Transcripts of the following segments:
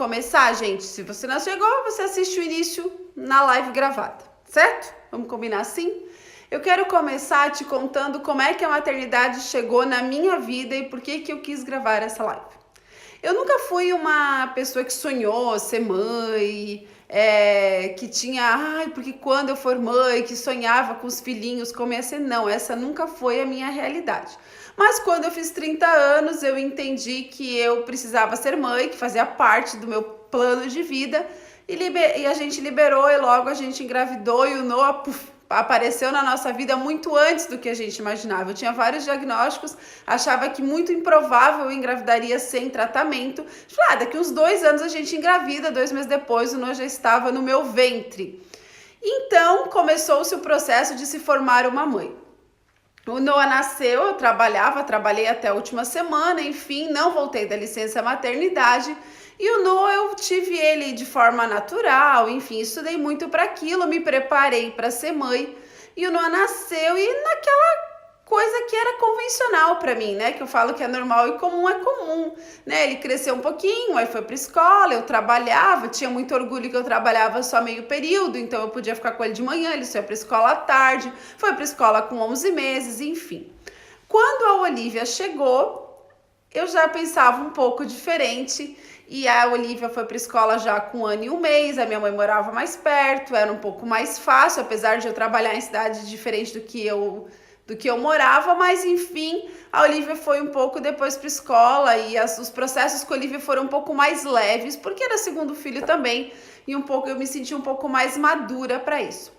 começar, gente? Se você não chegou, você assiste o início na live gravada, certo? Vamos combinar assim? Eu quero começar te contando como é que a maternidade chegou na minha vida e por que eu quis gravar essa live. Eu nunca fui uma pessoa que sonhou ser mãe, que tinha, porque quando eu for mãe, que sonhava com os filhinhos, como ia ser. Não, essa nunca foi a minha realidade. Mas quando eu fiz 30 anos, eu entendi que eu precisava ser mãe, que fazia parte do meu plano de vida, e a gente liberou e logo a gente engravidou e o Noah, apareceu na nossa vida muito antes do que a gente imaginava. Eu tinha vários diagnósticos, achava que muito improvável eu engravidaria sem tratamento. Falei, daqui uns 2 anos a gente engravida, 2 meses depois o Noah já estava no meu ventre. Então começou-se o processo de se formar uma mãe. O Noah nasceu, eu trabalhei até a última semana, enfim, não voltei da licença maternidade. E o Noah, eu tive ele de forma natural, enfim, estudei muito para aquilo, me preparei para ser mãe. E o Noah nasceu e naquela coisa que era convencional para mim, né? Que eu falo que é normal e comum é comum, né? Ele cresceu um pouquinho, aí foi para escola, eu trabalhava, tinha muito orgulho que eu trabalhava só meio período, então eu podia ficar com ele de manhã, ele foi para escola à tarde, foi para escola com 11 meses, enfim. Quando a Olivia chegou, eu já pensava um pouco diferente. E a Olivia foi para a escola já com 1 ano e 1 mês, a minha mãe morava mais perto, era um pouco mais fácil, apesar de eu trabalhar em cidade diferente do que eu morava, mas enfim, a Olivia foi um pouco depois para a escola e os processos com a Olivia foram um pouco mais leves, porque era segundo filho também, e eu me senti um pouco mais madura para isso.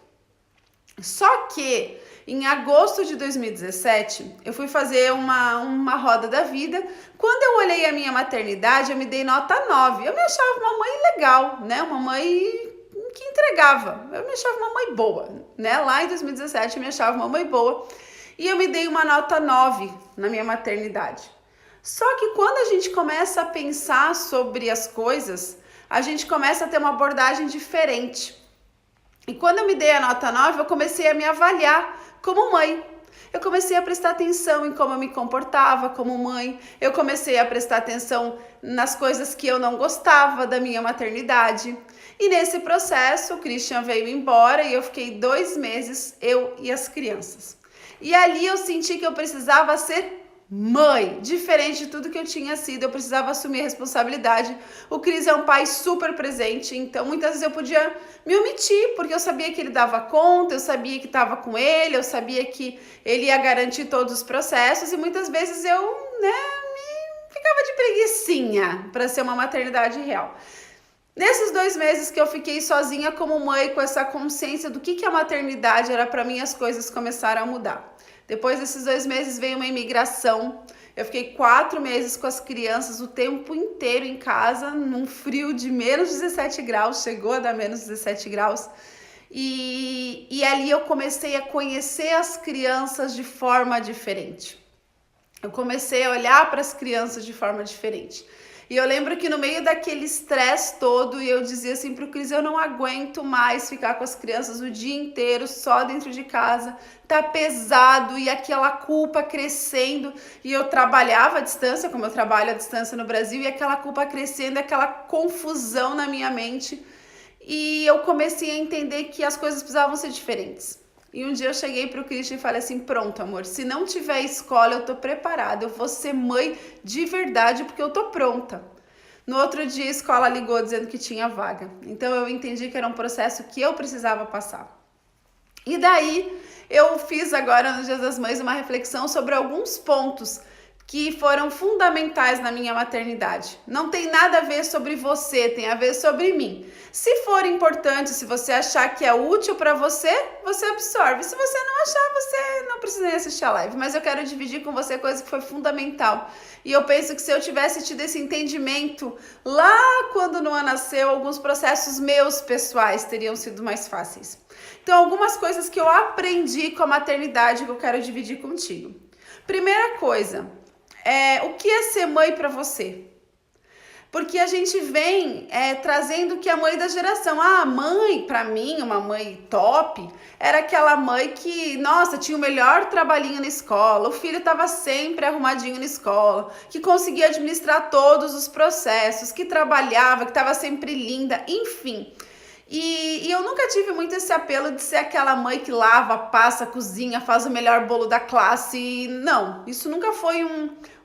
Só que em agosto de 2017, eu fui fazer uma roda da vida. Quando eu olhei a minha maternidade, eu me dei nota 9. Eu me achava uma mãe legal, né? Uma mãe que entregava. Eu me achava uma mãe boa, né? Lá em 2017, eu me achava uma mãe boa. E eu me dei uma nota 9 na minha maternidade. Só que quando a gente começa a pensar sobre as coisas, a gente começa a ter uma abordagem diferente. E quando eu me dei a nota 9, eu comecei a me avaliar como mãe. Eu comecei a prestar atenção em como eu me comportava como mãe. Eu comecei a prestar atenção nas coisas que eu não gostava da minha maternidade. E nesse processo, o Christian veio embora e eu fiquei 2 meses, eu e as crianças. E ali eu senti que eu precisava ser mãe, diferente de tudo que eu tinha sido, eu precisava assumir a responsabilidade. O Cris é um pai super presente, então muitas vezes eu podia me omitir, porque eu sabia que ele dava conta, eu sabia que estava com ele, eu sabia que ele ia garantir todos os processos, e muitas vezes eu, ficava de preguicinha para ser uma maternidade real. Nesses 2 meses que eu fiquei sozinha como mãe, com essa consciência do que a maternidade era para mim, as coisas começaram a mudar. Depois desses 2 meses veio uma imigração. Eu fiquei 4 meses com as crianças o tempo inteiro em casa, num frio de menos 17 graus, chegou a dar menos 17 graus. E ali eu comecei a conhecer as crianças de forma diferente. Eu comecei a olhar para as crianças de forma diferente. E eu lembro que no meio daquele estresse todo, eu dizia assim pro Cris, eu não aguento mais ficar com as crianças o dia inteiro só dentro de casa, tá pesado, e aquela culpa crescendo, e eu trabalhava à distância, como eu trabalho à distância no Brasil, e aquela culpa crescendo, aquela confusão na minha mente, e eu comecei a entender que as coisas precisavam ser diferentes. E um dia eu cheguei pro Christian e falei assim, pronto amor, se não tiver escola eu tô preparada, eu vou ser mãe de verdade porque eu tô pronta. No outro dia a escola ligou dizendo que tinha vaga, então eu entendi que era um processo que eu precisava passar. E daí eu fiz agora no Dia das Mães uma reflexão sobre alguns pontos que foram fundamentais na minha maternidade. Não tem nada a ver sobre você, tem a ver sobre mim. Se for importante, se você achar que é útil para você, você absorve. Se você não achar, você não precisa nem assistir a live. Mas eu quero dividir com você coisa que foi fundamental. E eu penso que se eu tivesse tido esse entendimento lá quando Noah nasceu, alguns processos meus pessoais teriam sido mais fáceis. Então, algumas coisas que eu aprendi com a maternidade que eu quero dividir contigo. Primeira coisa, o que é ser mãe para você? porque a gente vem trazendo que a mãe da geração, a mãe, para mim, uma mãe top, era aquela mãe que, nossa, tinha o melhor trabalhinho na escola, o filho estava sempre arrumadinho na escola, que conseguia administrar todos os processos, que trabalhava, que estava sempre linda, enfim. E eu nunca tive muito esse apelo de ser aquela mãe que lava, passa, cozinha, faz o melhor bolo da classe. Não, isso nunca foi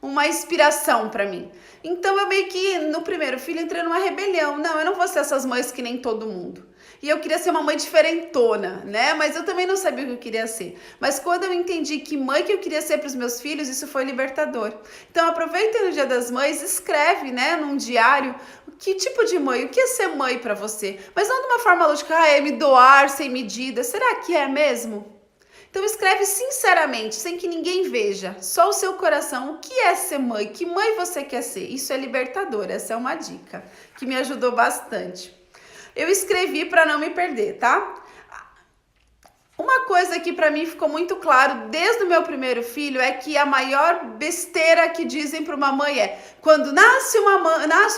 uma inspiração para mim. Então eu meio que no primeiro filho entrei numa rebelião. Não, eu não vou ser essas mães que nem todo mundo. E eu queria ser uma mãe diferentona, né? Mas eu também não sabia o que eu queria ser. Mas quando eu entendi que mãe que eu queria ser para os meus filhos, isso foi libertador. Então aproveita no Dia das Mães, escreve, né, num diário, que tipo de mãe, o que é ser mãe para você? Mas não de uma forma lógica, é me doar sem medida. Será que é mesmo? Então escreve sinceramente, sem que ninguém veja, só o seu coração, o que é ser mãe, que mãe você quer ser. Isso é libertador, essa é uma dica que me ajudou bastante. Eu escrevi para não me perder, tá? Uma coisa que para mim ficou muito claro desde o meu primeiro filho é que a maior besteira que dizem para uma mãe é: quando nasce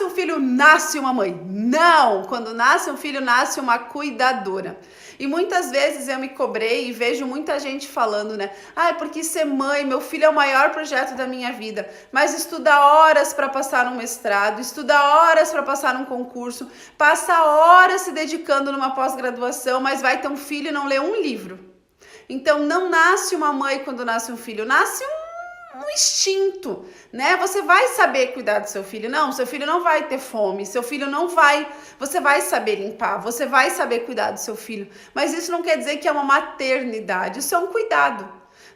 um filho, nasce uma mãe. Não, quando nasce um filho, nasce uma cuidadora. E muitas vezes eu me cobrei e vejo muita gente falando, né? Porque ser mãe, meu filho é o maior projeto da minha vida. Mas estuda horas para passar um mestrado, estuda horas para passar um concurso, passa horas se dedicando numa pós-graduação, mas vai ter um filho e não lê um livro. Então não nasce uma mãe quando nasce um filho, nasce um instinto, né? Você vai saber cuidar do seu filho. Não, seu filho não vai ter fome, seu filho não vai, você vai saber limpar, você vai saber cuidar do seu filho. Mas isso não quer dizer que é uma maternidade, isso é um cuidado,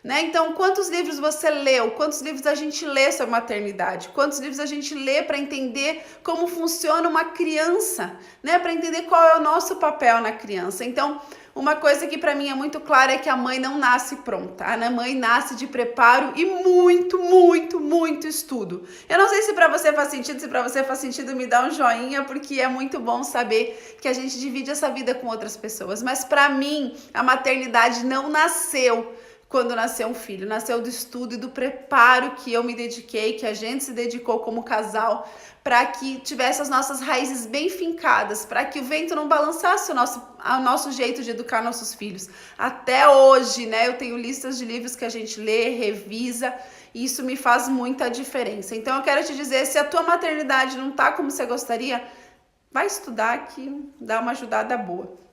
né? Então, quantos livros você leu? Quantos livros a gente lê sobre maternidade? Quantos livros a gente lê para entender como funciona uma criança, né? Para entender qual é o nosso papel na criança. Então, uma coisa que para mim é muito clara é que a mãe não nasce pronta. A mãe nasce de preparo e muito, muito, muito estudo. Eu não sei se para você faz sentido, se para você faz sentido, me dá um joinha, porque é muito bom saber que a gente divide essa vida com outras pessoas. Mas para mim, a maternidade não nasceu quando nasceu um filho, nasceu do estudo e do preparo que eu me dediquei, que a gente se dedicou como casal, para que tivesse as nossas raízes bem fincadas, para que o vento não balançasse o nosso jeito de educar nossos filhos. Até hoje, né, eu tenho listas de livros que a gente lê, revisa, e isso me faz muita diferença. Então eu quero te dizer, se a tua maternidade não tá como você gostaria, vai estudar que dá uma ajudada boa.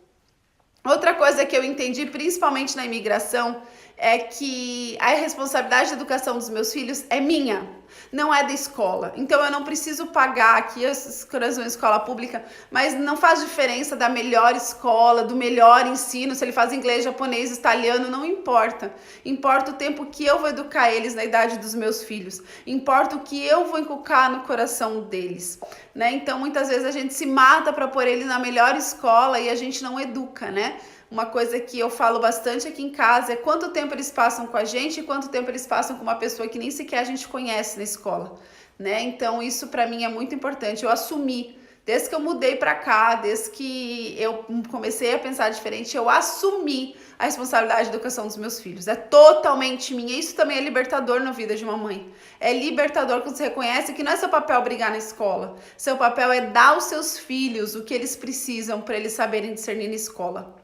Outra coisa que eu entendi, principalmente na imigração, é que a responsabilidade da educação dos meus filhos é minha, não é da escola. Então eu não preciso pagar aqui as corações escola pública, mas não faz diferença da melhor escola, do melhor ensino, se ele faz inglês, japonês, italiano, não importa. Importa o tempo que eu vou educar eles na idade dos meus filhos. Importa o que eu vou inculcar no coração deles, né? Então muitas vezes a gente se mata para pôr eles na melhor escola e a gente não educa, né? Uma coisa que eu falo bastante aqui em casa é quanto tempo eles passam com a gente e quanto tempo eles passam com uma pessoa que nem sequer a gente conhece na escola, né? Então isso para mim é muito importante. Eu assumi, desde que eu mudei para cá, desde que eu comecei a pensar diferente, eu assumi a responsabilidade da educação dos meus filhos. É totalmente minha. Isso também é libertador na vida de uma mãe. É libertador quando você reconhece que não é seu papel brigar na escola. Seu papel é dar aos seus filhos o que eles precisam para eles saberem discernir na escola.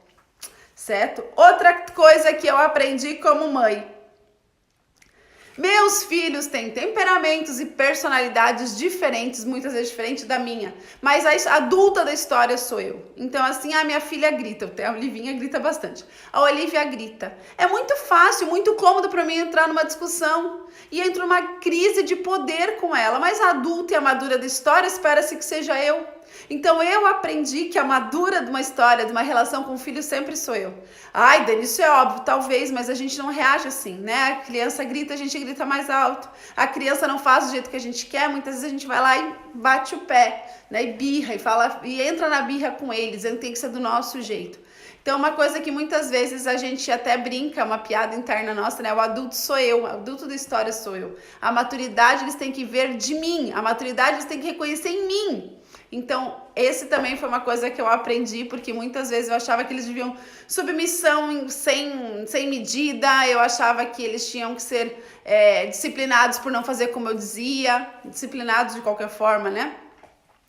Certo? Outra coisa que eu aprendi como mãe. Meus filhos têm temperamentos e personalidades diferentes, muitas vezes diferentes da minha. Mas a adulta da história sou eu. Então, assim, a minha filha grita. A Olivinha grita bastante. A Olivia grita. É muito fácil, muito cômodo para mim entrar numa discussão. E entro numa crise de poder com ela. Mas a adulta e a madura da história espera-se que seja eu. Então eu aprendi que a madura de uma história, de uma relação com o filho, sempre sou eu. Ai, Dani, isso é óbvio, talvez, mas a gente não reage assim, né? A criança grita, a gente grita mais alto. A criança não faz do jeito que a gente quer, muitas vezes a gente vai lá e bate o pé, né? E birra, e fala, e entra na birra com eles, tem que ser do nosso jeito. Então, uma coisa que muitas vezes a gente até brinca, uma piada interna nossa, né? O adulto sou eu, o adulto da história sou eu. A maturidade eles têm que ver de mim, a maturidade eles têm que reconhecer em mim. Então, esse também foi uma coisa que eu aprendi, porque muitas vezes eu achava que eles viviam submissão sem medida, eu achava que eles tinham que ser disciplinados por não fazer como eu dizia, disciplinados de qualquer forma, né?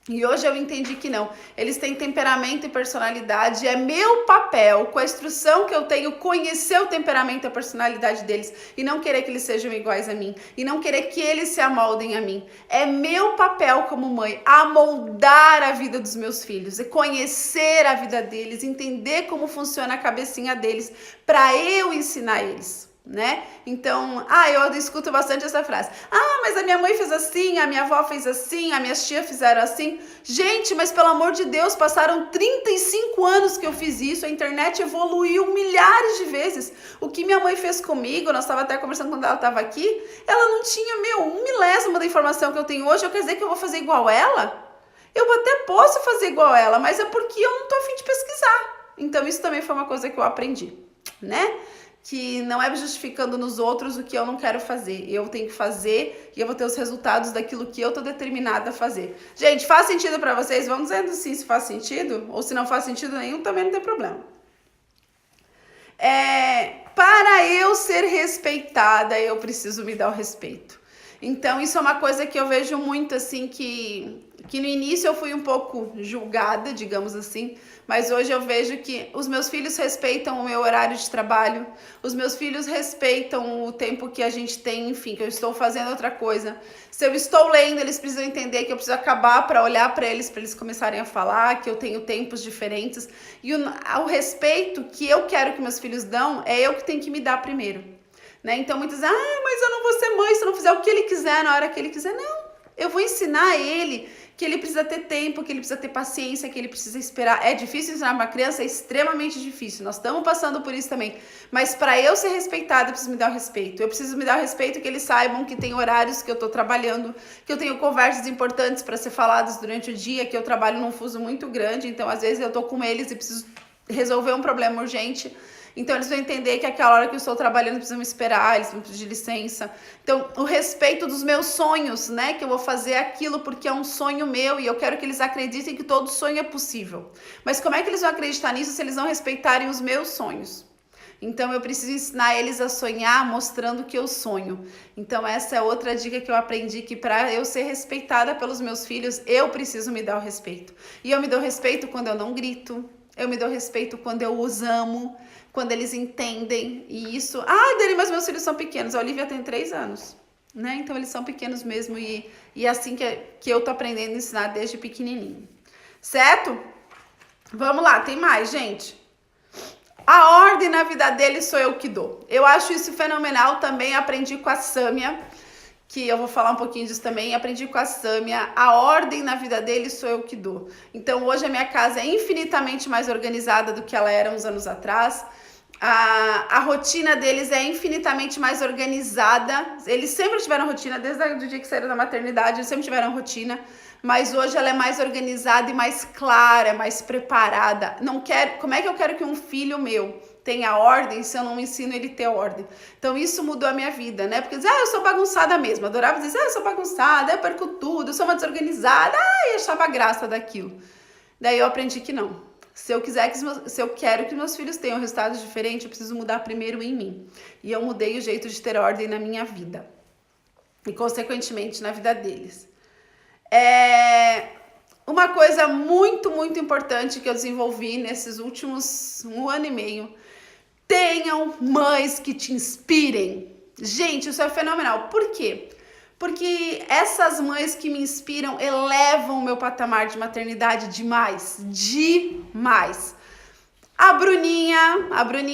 E hoje eu entendi que não. Eles têm temperamento e personalidade. É meu papel, com a instrução que eu tenho, conhecer o temperamento e a personalidade deles. E não querer que eles sejam iguais a mim. E não querer que eles se amoldem a mim. É meu papel como mãe, amoldar a vida dos meus filhos. E conhecer a vida deles. Entender como funciona a cabecinha deles. Para eu ensinar eles. Né? Então, eu escuto bastante essa frase. Mas a minha mãe fez assim, a minha avó fez assim, as minhas tias fizeram assim. Gente, mas pelo amor de Deus, passaram 35 anos que eu fiz isso, a internet evoluiu milhares de vezes. O que minha mãe fez comigo, nós estávamos até conversando quando ela estava aqui, ela não tinha, um milésimo da informação que eu tenho hoje. Eu quero dizer que eu vou fazer igual ela? Eu até posso fazer igual ela, mas é porque eu não tô a fim de pesquisar. Então isso também foi uma coisa que eu aprendi, né? Que não é justificando nos outros o que eu não quero fazer. Eu tenho que fazer e eu vou ter os resultados daquilo que eu tô determinada a fazer. Gente, faz sentido para vocês? Vamos dizendo sim se faz sentido. Ou se não faz sentido nenhum, também não tem problema. Para eu ser respeitada, eu preciso me dar o respeito. Então, isso é uma coisa que eu vejo muito, assim, que no início eu fui um pouco julgada, digamos assim, mas hoje eu vejo que os meus filhos respeitam o meu horário de trabalho, os meus filhos respeitam o tempo que a gente tem, enfim, que eu estou fazendo outra coisa. Se eu estou lendo, eles precisam entender que eu preciso acabar para olhar para eles começarem a falar, que eu tenho tempos diferentes. E o respeito que eu quero que meus filhos dão, é eu que tenho que me dar primeiro. Né? Então muitos dizem, mas eu não vou ser mãe se eu não fizer o que ele quiser na hora que ele quiser. Não, eu vou ensinar ele que ele precisa ter tempo, que ele precisa ter paciência, que ele precisa esperar. É difícil ensinar uma criança, é extremamente difícil. Nós estamos passando por isso também. Mas para eu ser respeitada, eu preciso me dar o respeito. Eu preciso me dar o respeito que eles saibam que tem horários que eu estou trabalhando, que eu tenho conversas importantes para ser faladas durante o dia, que eu trabalho num fuso muito grande. Então, às vezes, eu estou com eles e preciso resolver um problema urgente. Então, eles vão entender que aquela hora que eu estou trabalhando, precisam me esperar, eles vão pedir licença. Então, o respeito dos meus sonhos, né? Que eu vou fazer aquilo porque é um sonho meu e eu quero que eles acreditem que todo sonho é possível. Mas como é que eles vão acreditar nisso se eles não respeitarem os meus sonhos? Então, eu preciso ensinar eles a sonhar mostrando que eu sonho. Então, essa é outra dica que eu aprendi, que para eu ser respeitada pelos meus filhos, eu preciso me dar o respeito. E eu me dou respeito quando eu não grito, eu me dou respeito quando eu os amo, quando eles entendem. E isso... Dani, mas meus filhos são pequenos. A Olivia tem 3 anos, né? Então, eles são pequenos mesmo e é assim que eu tô aprendendo a ensinar desde pequenininho. Certo? Vamos lá, tem mais, gente. A ordem na vida deles sou eu que dou. Eu acho isso fenomenal também. Aprendi com a Sâmia, que eu vou falar um pouquinho disso também. Aprendi com a Sâmia. A ordem na vida deles sou eu que dou. Então, hoje a minha casa é infinitamente mais organizada do que ela era uns anos atrás. A rotina deles é infinitamente mais organizada. Eles sempre tiveram rotina, desde o dia que saíram da maternidade, eles sempre tiveram rotina. Mas hoje ela é mais organizada e mais clara, mais preparada. Como é que eu quero que um filho meu tenha ordem se eu não ensino ele a ter ordem? Então isso mudou a minha vida, né? Porque eu sou bagunçada mesmo. Adorava dizer, eu sou bagunçada, eu perco tudo, eu sou uma desorganizada. Eu achava graça daquilo. Daí eu aprendi que não. Se eu quero que meus filhos tenham resultados diferentes, eu preciso mudar primeiro em mim. E eu mudei o jeito de ter ordem na minha vida. E, consequentemente, na vida deles. Uma coisa muito, muito importante que eu desenvolvi nesses últimos 1 ano e meio. Tenham mães que te inspirem. Gente, isso é fenomenal. Por quê? Porque essas mães que me inspiram elevam o meu patamar de maternidade demais, demais. A Bruninha,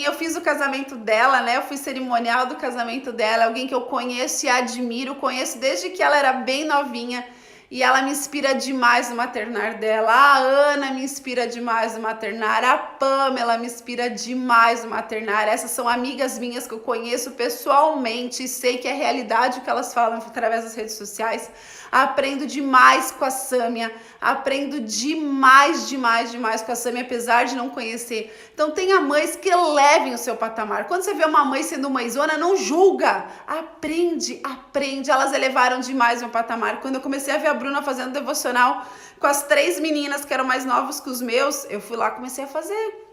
eu fiz o casamento dela, né? Eu fui cerimonial do casamento dela, alguém que eu conheço e admiro, conheço desde que ela era bem novinha. E ela me inspira demais no maternar dela. A Ana me inspira demais no maternar. A Pamela me inspira demais no maternar. Essas são amigas minhas que eu conheço pessoalmente e sei que é realidade o que elas falam através das redes sociais. Aprendo demais com a Sâmia. Aprendo demais com a Sâmia, apesar de não conhecer. Então tenha mães que elevem o seu patamar. Quando você vê uma mãe sendo mãezona, não julga. Aprende. Elas elevaram demais o meu patamar. Quando eu comecei a ver a Bruna fazendo devocional com as 3 meninas que eram mais novas que os meus, eu fui lá e comecei a fazer.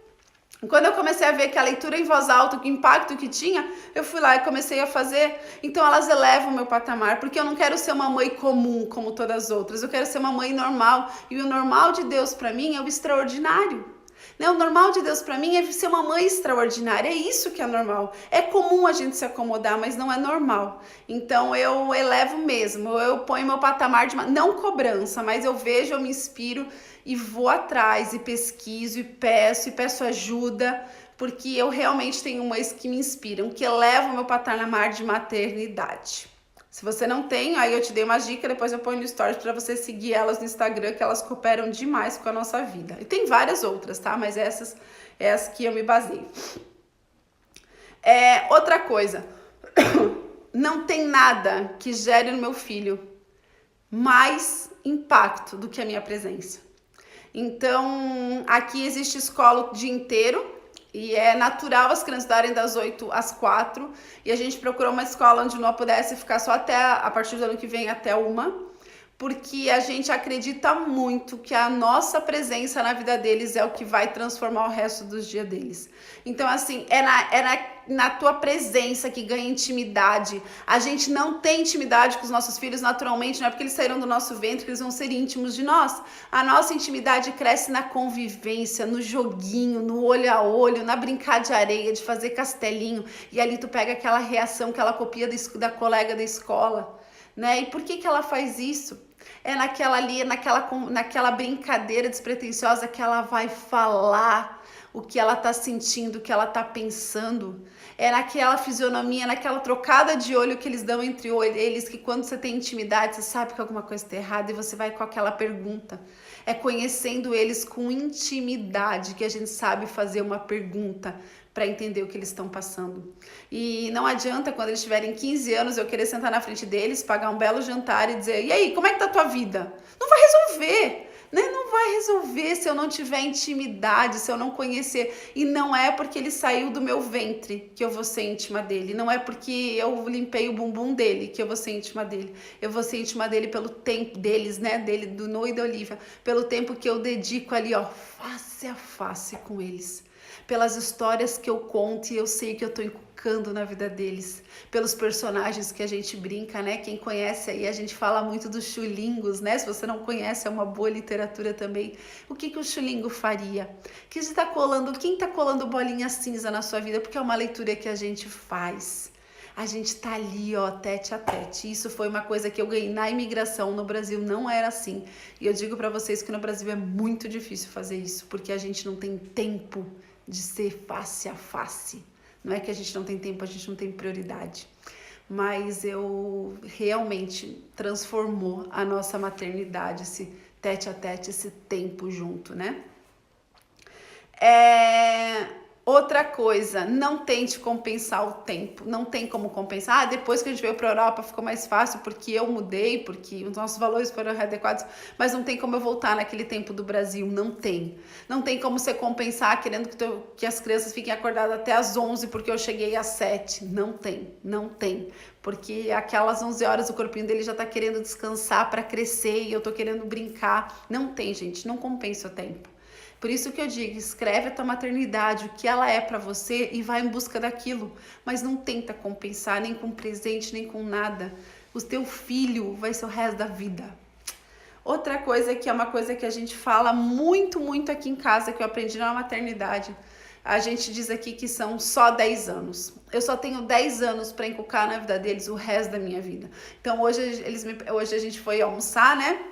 Quando eu comecei a ver que a leitura em voz alta, o impacto que tinha, eu fui lá e comecei a fazer. Então elas elevam o meu patamar, porque eu não quero ser uma mãe comum como todas as outras, eu quero ser uma mãe normal. E o normal de Deus para mim é o extraordinário. Né? O normal de Deus para mim é ser uma mãe extraordinária, é isso que é normal. É comum a gente se acomodar, mas não é normal. Então eu elevo mesmo, eu ponho meu patamar de não cobrança, mas eu vejo, eu me inspiro e vou atrás e pesquiso e peço ajuda, porque eu realmente tenho mães que me inspiram, que elevam meu patamar de maternidade. Se você não tem, aí eu te dei uma dica, depois eu ponho no stories para você seguir elas no Instagram, que elas cooperam demais com a nossa vida. E tem várias outras, tá? Mas essas é as que eu me baseio. Outra coisa, não tem nada que gere no meu filho mais impacto do que a minha presença. Então, aqui existe escola o dia inteiro, e é natural as crianças darem das 8 às 4, e a gente procurou uma escola onde não pudesse ficar só até a partir do ano que vem até 1, porque a gente acredita muito que a nossa presença na vida deles é o que vai transformar o resto dos dias deles. Então, assim, é na tua presença que ganha intimidade. A gente não tem intimidade com os nossos filhos naturalmente, não é porque eles saíram do nosso ventre que eles vão ser íntimos de nós. A nossa intimidade cresce na convivência, no joguinho, no olho a olho, na brincar de areia, de fazer castelinho, e ali tu pega aquela reação que ela copia da colega da escola, né? E por que ela faz isso? É naquela brincadeira despretensiosa que ela vai falar o que ela tá sentindo, o que ela tá pensando. É naquela fisionomia, naquela trocada de olho que eles dão entre eles, que quando você tem intimidade, você sabe que alguma coisa está errada e você vai com aquela pergunta. É conhecendo eles com intimidade que a gente sabe fazer uma pergunta para entender o que eles estão passando. E não adianta, quando eles tiverem 15 anos, eu querer sentar na frente deles, pagar um belo jantar e dizer: e aí, como é que tá a tua vida? Não vai resolver, né? Não vai resolver se eu não tiver intimidade, se eu não conhecer. E não é porque ele saiu do meu ventre que eu vou ser íntima dele. Não é porque eu limpei o bumbum dele que eu vou ser íntima dele. Eu vou ser íntima dele pelo tempo deles, né? Dele, do Noah e da Olivia. Pelo tempo que eu dedico ali, ó, face a face com eles. Pelas histórias que eu conto e eu sei que eu tô inculcando na vida deles, pelos personagens que a gente brinca, né? Quem conhece aí, a gente fala muito dos chulingos, né? Se você não conhece, é uma boa literatura também. O que o chulingo faria? Quem tá colando bolinha cinza na sua vida? Porque é uma leitura que a gente faz. A gente tá ali, ó, tete a tete. Isso foi uma coisa que eu ganhei na imigração. No Brasil não era assim. E eu digo para vocês que no Brasil é muito difícil fazer isso, porque a gente não tem tempo de ser face a face. Não é que a gente não tem tempo, a gente não tem prioridade. Mas eu realmente transformou a nossa maternidade, esse tete a tete, esse tempo junto, né? Outra coisa, não tente compensar o tempo, não tem como compensar. Depois que a gente veio para a Europa ficou mais fácil porque eu mudei, porque os nossos valores foram adequados, mas não tem como eu voltar naquele tempo do Brasil, não tem. Não tem como você compensar querendo que as crianças fiquem acordadas até às 11 porque eu cheguei às 7, não tem. Porque aquelas 11 horas o corpinho dele já tá querendo descansar para crescer e eu tô querendo brincar. Não tem, gente, não compensa o tempo. Por isso que eu digo, escreve a tua maternidade, o que ela é para você e vai em busca daquilo. Mas não tenta compensar nem com presente, nem com nada. O teu filho vai ser o resto da vida. Outra coisa que é uma coisa que a gente fala muito, muito aqui em casa, que eu aprendi na maternidade. A gente diz aqui que são só 10 anos. Eu só tenho 10 anos para inculcar na vida deles o resto da minha vida. Então hoje a gente foi almoçar, né?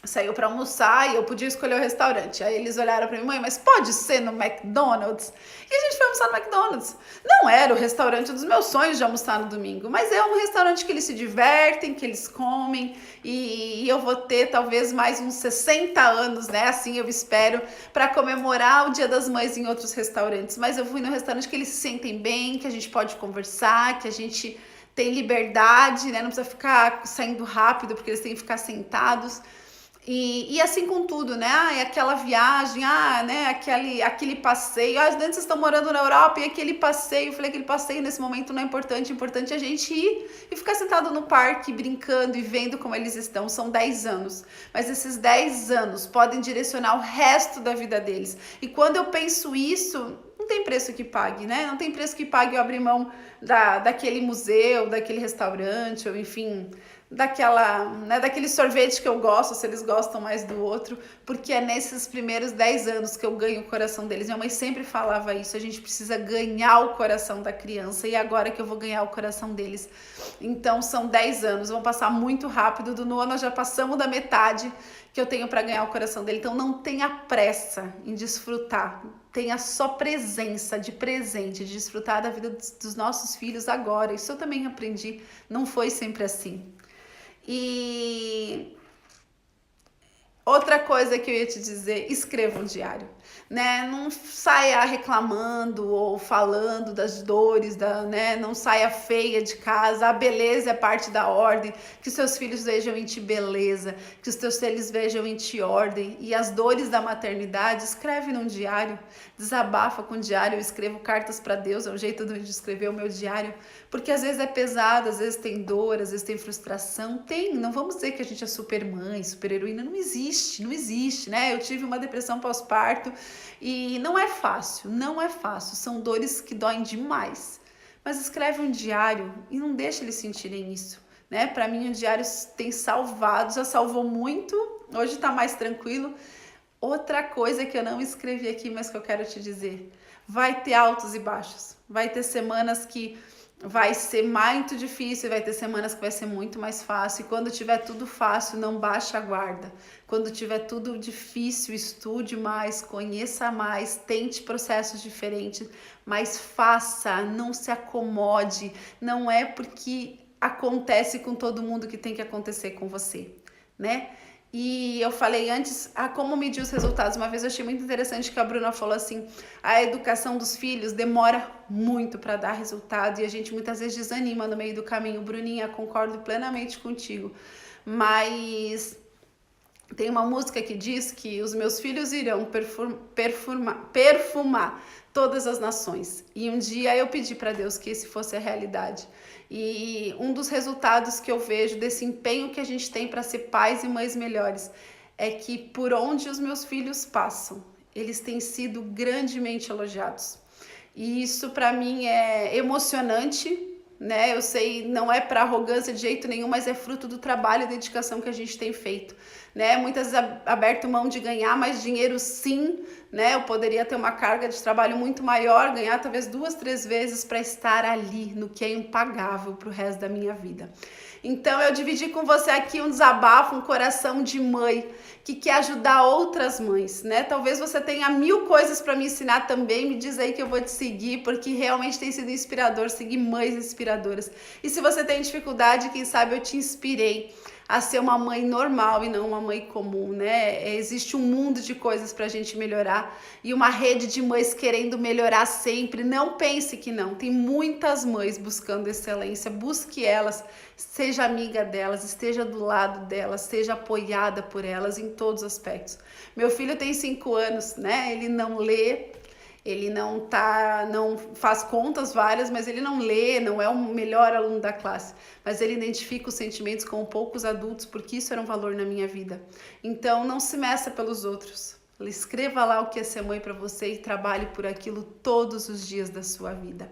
Saiu para almoçar e eu podia escolher o restaurante. Aí eles olharam para mim: mãe, mas pode ser no McDonald's? E a gente foi almoçar no McDonald's. Não era o restaurante dos meus sonhos de almoçar no domingo, mas é um restaurante que eles se divertem, que eles comem, e eu vou ter talvez mais uns 60 anos, né? Assim eu espero, para comemorar o Dia das Mães em outros restaurantes. Mas eu fui no restaurante que eles se sentem bem, que a gente pode conversar, que a gente tem liberdade, né? Não precisa ficar saindo rápido porque eles têm que ficar sentados. E assim com tudo, né? É aquela viagem, né? Aquele passeio. Antes vocês estão morando na Europa e aquele passeio. Eu falei, aquele passeio nesse momento não é importante. O importante é a gente ir e ficar sentado no parque, brincando e vendo como eles estão. São 10 anos. Mas esses 10 anos podem direcionar o resto da vida deles. E quando eu penso isso, não tem preço que pague, né? Não tem preço que pague eu abrir mão daquele museu, daquele restaurante, ou enfim, daquele sorvete que eu gosto, se eles gostam mais do outro, porque é nesses primeiros 10 anos que eu ganho o coração deles. Minha mãe sempre falava isso, a gente precisa ganhar o coração da criança, e agora que eu vou ganhar o coração deles. Então são 10 anos, vão passar muito rápido, do nono nós já passamos da metade que eu tenho para ganhar o coração dele. Então não tenha pressa em desfrutar, tenha só presença de presente, de desfrutar da vida dos nossos filhos agora. Isso eu também aprendi, não foi sempre assim. E outra coisa que eu ia te dizer, escreva um diário, né? Não saia reclamando ou falando das dores, né? Não saia feia de casa. A beleza é parte da ordem. Que seus filhos vejam em ti beleza, que os teus filhos vejam em ti ordem. E as dores da maternidade, escreve num diário, desabafa com o diário. Eu escrevo cartas para Deus, é um jeito de escrever o meu diário, porque às vezes é pesado, às vezes tem dor, às vezes tem frustração. Não vamos dizer que a gente é super mãe, super heroína, não existe, né? Eu tive uma depressão pós-parto e não é fácil, são dores que doem demais. Mas escreve um diário e não deixa eles sentirem isso, né? Para mim o diário tem salvado, já salvou muito, hoje tá mais tranquilo. Outra coisa que eu não escrevi aqui, mas que eu quero te dizer, vai ter altos e baixos, vai ter semanas que vai ser muito difícil, vai ter semanas que vai ser muito mais fácil. E quando tiver tudo fácil, não baixe a guarda. Quando tiver tudo difícil, estude mais, conheça mais, tente processos diferentes, mas faça, não se acomode. Não é porque acontece com todo mundo que tem que acontecer com você, né? E eu falei antes, como medir os resultados. Uma vez eu achei muito interessante que a Bruna falou assim, a educação dos filhos demora muito para dar resultado e a gente muitas vezes desanima no meio do caminho. Bruninha, concordo plenamente contigo, mas tem uma música que diz que os meus filhos irão perfumar todas as nações. E um dia eu pedi para Deus que esse fosse a realidade. E um dos resultados que eu vejo desse empenho que a gente tem para ser pais e mães melhores é que por onde os meus filhos passam, eles têm sido grandemente elogiados. E isso para mim é emocionante, né? Eu sei, não é para arrogância de jeito nenhum, mas é fruto do trabalho e dedicação que a gente tem feito, né? Muitas vezes aberto mão de ganhar mais dinheiro, sim, né? Eu poderia ter uma carga de trabalho muito maior, ganhar talvez 2, 3 vezes para estar ali no que é impagável para o resto da minha vida. Então eu dividi com você aqui um desabafo, um coração de mãe que quer ajudar outras mães, né? Talvez você tenha 1000 coisas para me ensinar também, me diz aí que eu vou te seguir, porque realmente tem sido inspirador seguir mães inspiradoras. E se você tem dificuldade, quem sabe eu te inspirei a ser uma mãe normal e não uma mãe comum, né? Existe um mundo de coisas pra gente melhorar e uma rede de mães querendo melhorar sempre. Não pense que não, tem muitas mães buscando excelência, busque elas, seja amiga delas, esteja do lado delas, seja apoiada por elas em todos os aspectos. Meu filho tem 5 anos, né? Ele não lê, ele não faz contas várias, mas ele não lê, não é o melhor aluno da classe, mas ele identifica os sentimentos com poucos adultos, porque isso era um valor na minha vida. Então não se meça pelos outros, escreva lá o que é ser mãe para você e trabalhe por aquilo todos os dias da sua vida.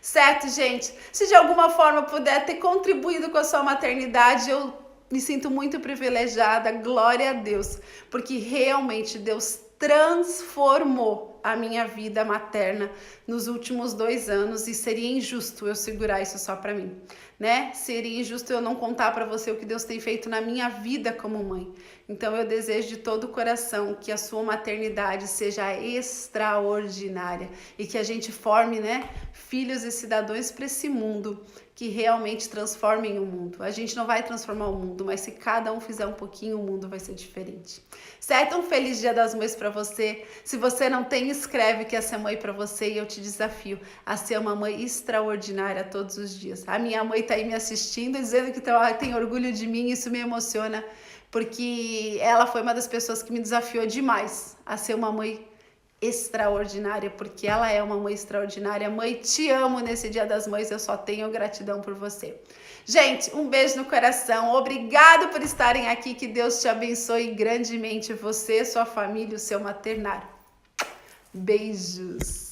Certo, gente? Se de alguma forma puder ter contribuído com a sua maternidade, eu me sinto muito privilegiada, glória a Deus, porque realmente Deus transformou a minha vida materna nos últimos 2 anos e seria injusto eu segurar isso só para mim, né? Seria injusto eu não contar para você o que Deus tem feito na minha vida como mãe. Então eu desejo de todo o coração que a sua maternidade seja extraordinária e que a gente forme, né, filhos e cidadãos para esse mundo que realmente transformem o mundo. A gente não vai transformar o mundo, mas se cada um fizer um pouquinho, o mundo vai ser diferente. Certo? Um feliz Dia das Mães para você. Se você não tem, escreve que essa é mãe para você e eu te desafio a ser uma mãe extraordinária todos os dias. A minha mãe tá aí me assistindo, dizendo que tem orgulho de mim, isso me emociona, porque ela foi uma das pessoas que me desafiou demais a ser uma mãe extraordinária, porque ela é uma mãe extraordinária. Mãe, te amo nesse Dia das Mães, eu só tenho gratidão por você. Gente, um beijo no coração, obrigado por estarem aqui, que Deus te abençoe grandemente, você, sua família, o seu maternário. Beijos!